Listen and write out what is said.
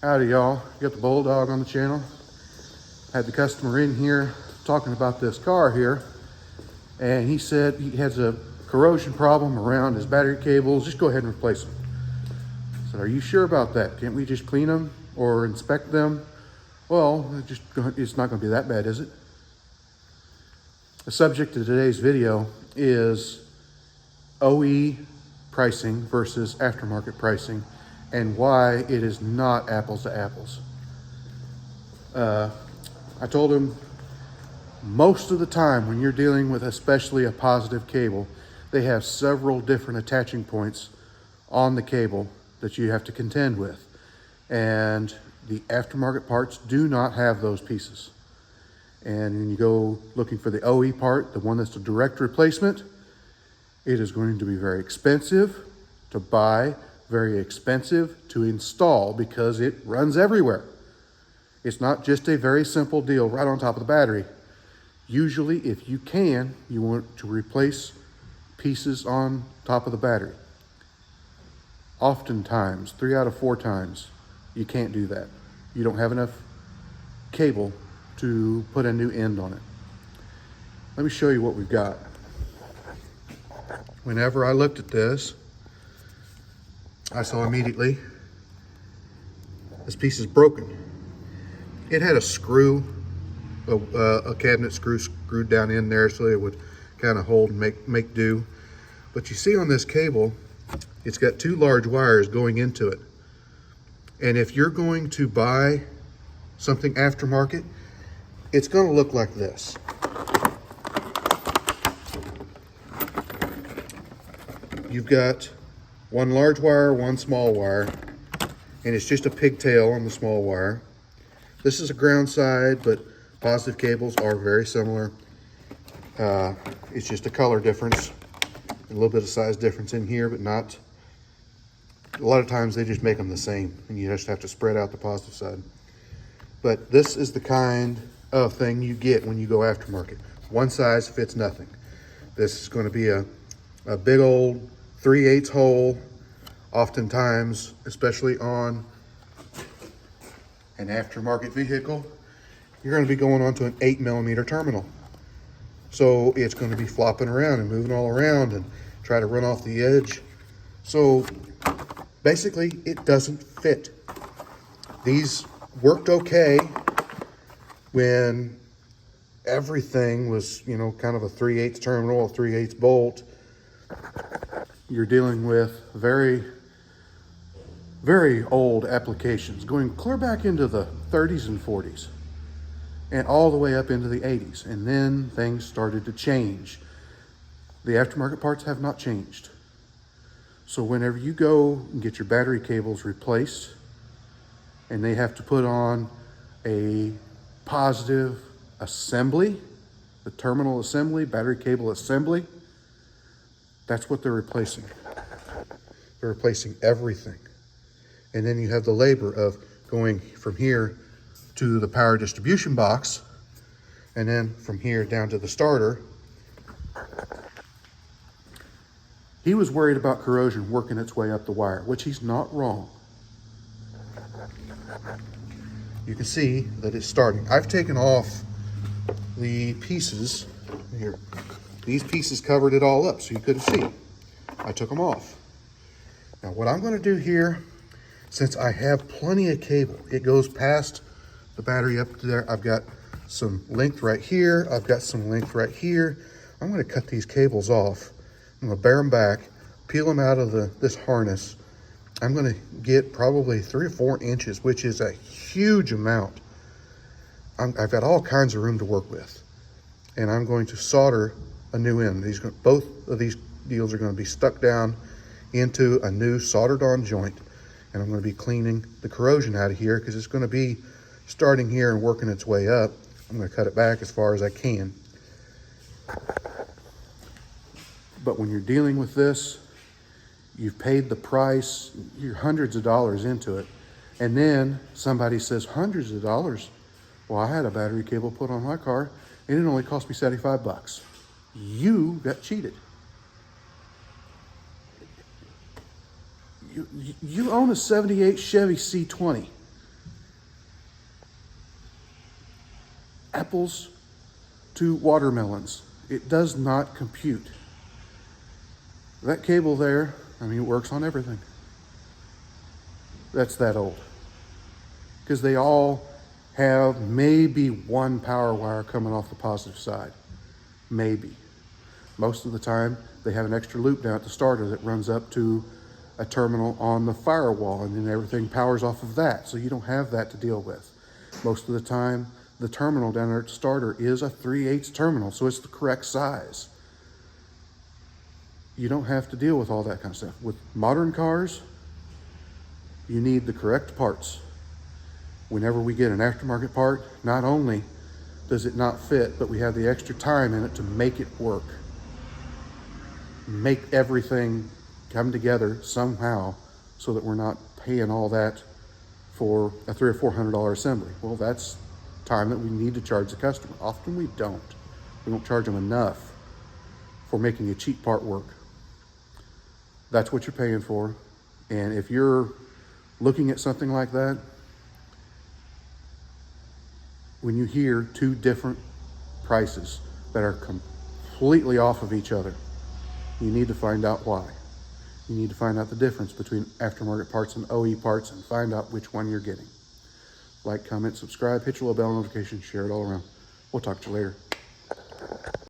Howdy y'all, got the Bulldog on the channel. Had the customer in here talking about this car here, and he said he has a corrosion problem around his battery cables. Just go ahead and replace them. I said, are you sure about that? Can't we just clean them or inspect them? Well, it's not going to be that bad, is it? The subject of today's video is OE pricing versus aftermarket pricing, and why it is not apples to apples. I told him most of the time when you're dealing with especially a positive cable, they have several different attaching points on the cable that you have to contend with. And the aftermarket parts do not have those pieces. And when you go looking for the OE part, the one that's a direct replacement, it is going to be very expensive to buy, very expensive to install, because it runs everywhere. It's not just a very simple deal right on top of the battery. Usually, if you can, you want to replace pieces on top of the battery. Oftentimes, 3 out of 4 times, you can't do that. You don't have enough cable to put a new end on it. Let me show you what we've got. Whenever I looked at this, I saw immediately this piece is broken. It had a screw, a cabinet screw screwed down in there so it would kind of hold and make do. But you see on this cable, it's got 2 large wires going into it. And if you're going to buy something aftermarket, it's going to look like this. You've got 1 large wire, 1 small wire, and it's just a pigtail on the small wire. This is a ground side, but positive cables are very similar. It's just a color difference, a little bit of size difference in here, but not. A lot of times they just make them the same, and you just have to spread out the positive side. But this is the kind of thing you get when you go aftermarket. One size fits nothing. This is going to be a big old 3/8 hole. Oftentimes, especially on an aftermarket vehicle, you're going to be going onto an 8mm terminal. So it's going to be flopping around and moving all around and try to run off the edge. So basically, it doesn't fit. These worked okay when everything was, you know, kind of a 3/8 terminal, a 3/8 bolt. You're dealing with very, very old applications, going clear back into the 30s and 40s and all the way up into the 80s. And then things started to change. The aftermarket parts have not changed. So whenever you go and get your battery cables replaced and they have to put on a positive assembly, the terminal assembly, battery cable assembly, that's what they're replacing. They're replacing everything. And then you have the labor of going from here to the power distribution box, and then from here down to the starter. He was worried about corrosion working its way up the wire, which he's not wrong. You can see that it's starting. I've taken off the pieces here. These pieces covered it all up so you couldn't see. I took them off. Now what I'm going to do here, since I have plenty of cable, it goes past the battery up to there. I've got some length right here. I've got some length right here. I'm going to cut these cables off. I'm going to bare them back, peel them out of this harness. I'm going to get probably 3 or 4 inches, which is a huge amount. I've got all kinds of room to work with. And I'm going to solder a new end. Both of these deals are going to be stuck down into a new soldered on joint. And I'm going to be cleaning the corrosion out of here because it's going to be starting here and working its way up. I'm going to cut it back as far as I can. But when you're dealing with this, you've paid the price, you're hundreds of dollars into it. And then somebody says, hundreds of dollars? Well, I had a battery cable put on my car and it only cost me 75 bucks. You got cheated. You own a 78 Chevy C20. apples to watermelons. It does not compute. That cable there, I mean, it works on everything. That's that old. Because they all have maybe one power wire coming off the positive side. Maybe. Most of the time, they have an extra loop down at the starter that runs up to a terminal on the firewall, and then everything powers off of that. So you don't have that to deal with. Most of the time, the terminal down there at the starter is a 3/8 terminal, so it's the correct size. You don't have to deal with all that kind of stuff. With modern cars, you need the correct parts. Whenever we get an aftermarket part, not only does it not fit, but we have the extra time in it to make it work. Make everything come together somehow so that we're not paying all that for a $300 or $400 assembly. Well, that's time that we need to charge the customer. Often we don't. We don't charge them enough for making a cheap part work. That's what you're paying for. And if you're looking at something like that, when you hear two different prices that are completely off of each other, you need to find out why. You need to find out the difference between aftermarket parts and OE parts and find out which one you're getting. Like, comment, subscribe, hit your little bell notification, share it all around. We'll talk to you later.